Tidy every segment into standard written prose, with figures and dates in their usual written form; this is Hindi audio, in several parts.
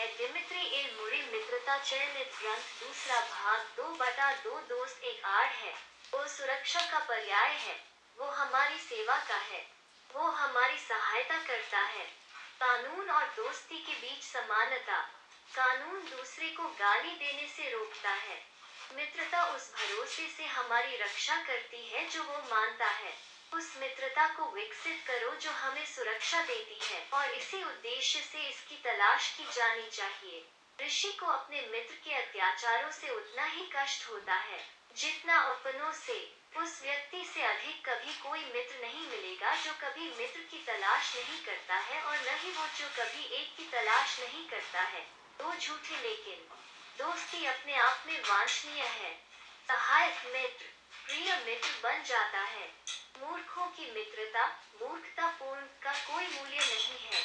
है दिमित्री इलमुरी मित्रता चयनित ग्रंथ दूसरा भाग 2/2 दोस्त एक आड़ है। वो सुरक्षा का पर्याय है। वो हमारी सेवा का है। वो हमारी सहायता करता है। कानून और दोस्ती के बीच समानता। कानून दूसरे को गाली देने से रोकता है। मित्रता उस भरोसे से हमारी रक्षा करती है जो वो मानता है। उस मित्रता को विकसित करो जो हमें सुरक्षा देती है और इसी उद्देश्य से इसकी तलाश की जानी चाहिए। ऋषि को अपने मित्र के अत्याचारों से उतना ही कष्ट होता है जितना अपनों से। उस व्यक्ति से अधिक कभी कोई मित्र नहीं मिलेगा जो कभी मित्र की तलाश नहीं करता है और न ही वो जो कभी एक की तलाश नहीं करता है। दो झूठे लेकिन दोस्ती अपने आप में वांछनीय है। सहायक मित्र प्रिय मित्र बन जाता है। मूर्खों की मित्रता मूर्खतापूर्ण का कोई मूल्य नहीं है।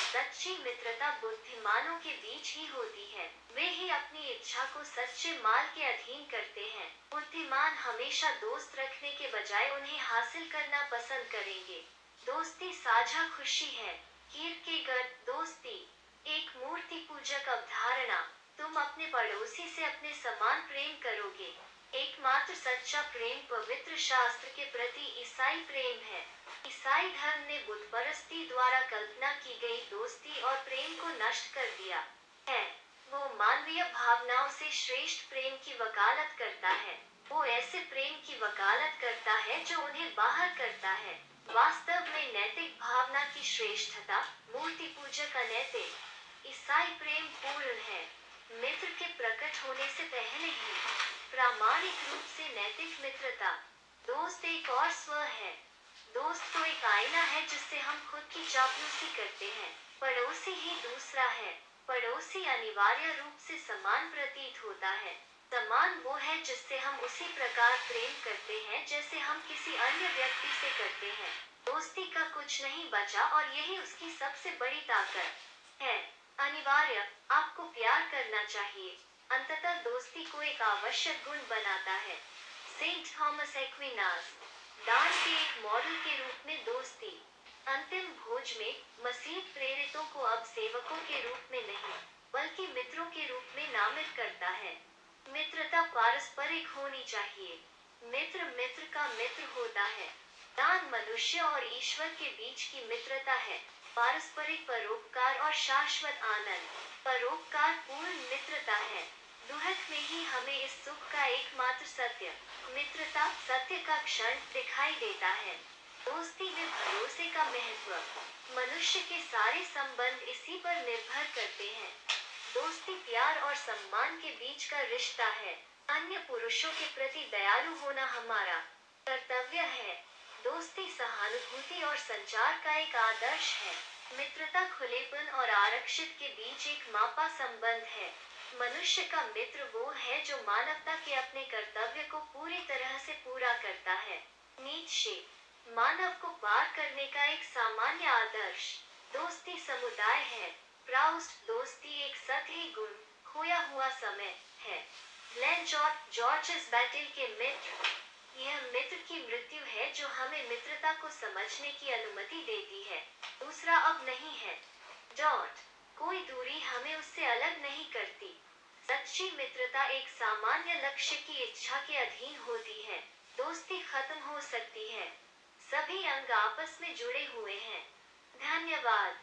सच्ची मित्रता बुद्धिमानों के बीच ही होती है। वे ही अपनी इच्छा को सच्चे माल के अधीन करते हैं। बुद्धिमान हमेशा दोस्त रखने के बजाय उन्हें हासिल करना पसंद करेंगे। दोस्ती साझा खुशी है। कीर्केगड दोस्ती एक मूर्ति पूजक अवधारणा। तुम अपने पड़ोसी से अपने समान प्रेम करोगे। एकमात्र सच्चा प्रेम पवित्र शास्त्र के प्रति ईसाई प्रेम है। ईसाई धर्म ने बुतपरस्ती द्वारा कल्पना की गई दोस्ती और प्रेम को नष्ट कर दिया है। वो मानवीय भावनाओं से श्रेष्ठ प्रेम की वकालत करता है। वो ऐसे प्रेम की वकालत करता है जो उन्हें बाहर करता है। वास्तव में नैतिक भावना की श्रेष्ठता मूर्ति पूजक अनैतिक। ईसाई प्रेम पूर्ण है। मित्र के प्रकट होने से पहले ही प्रामाणिक रूप से नैतिक मित्रता। दोस्त एक और स्व है। दोस्त तो एक आईना है जिससे हम खुद की चापलूसी करते हैं। पड़ोसी ही दूसरा है। पड़ोसी अनिवार्य रूप से समान प्रतीत होता है। समान वो है जिससे हम उसी प्रकार प्रेम करते हैं जैसे हम किसी अन्य व्यक्ति से करते हैं। दोस्ती का कुछ नहीं बचा और यही उसकी सबसे बड़ी ताकत है। अनिवार्य आपको प्यार करना चाहिए। अंततः दोस्ती को एक आवश्यक गुण बनाता है। सेंट थॉमस एक्विनास दान के एक मॉडल के रूप में दोस्ती। अंतिम भोज में मसीह प्रेरितों को अब सेवकों के रूप में नहीं बल्कि मित्रों के रूप में नामित करता है। मित्रता पारस्परिक होनी चाहिए। मित्र मित्र का मित्र होता है। दान मनुष्य और ईश्वर के बीच की मित्रता है। पारस्परिक परोपकार और शाश्वत आनंद परोपकार पूर्ण मित्रता है। दुहक में ही हमें इस सुख का एकमात्र सत्य मित्रता सत्य का क्षण दिखाई देता है। दोस्ती में भरोसे का महत्व। मनुष्य के सारे संबंध इसी पर निर्भर करते हैं। दोस्ती प्यार और सम्मान के बीच का रिश्ता है। अन्य पुरुषों के प्रति दयालु होना हमारा कर्तव्य है। दोस्ती सहानुभूति और संचार का एक आदर्श है। मित्रता खुलेपन और आरक्षित के बीच एक मापा संबंध है। मनुष्य का मित्र वो है जो मानवता के अपने कर्तव्य को पूरी तरह से पूरा करता है। नीत्शे मानव को पार करने का एक सामान्य आदर्श। दोस्ती समुदाय है। प्राउस्ट दोस्ती एक सतही गुण खोया हुआ समय है। ग्लेन जॉर्जेस बैटल के मित्र यह मित्र की मृत्यु है जो हमें मित्रता को समझने की अनुमति देती है। दूसरा अब नहीं है। कोई दूरी हमें उससे अलग नहीं करती। सच्ची मित्रता एक सामान्य लक्ष्य की इच्छा के अधीन होती है। दोस्ती खत्म हो सकती है। सभी अंग आपस में जुड़े हुए हैं। धन्यवाद।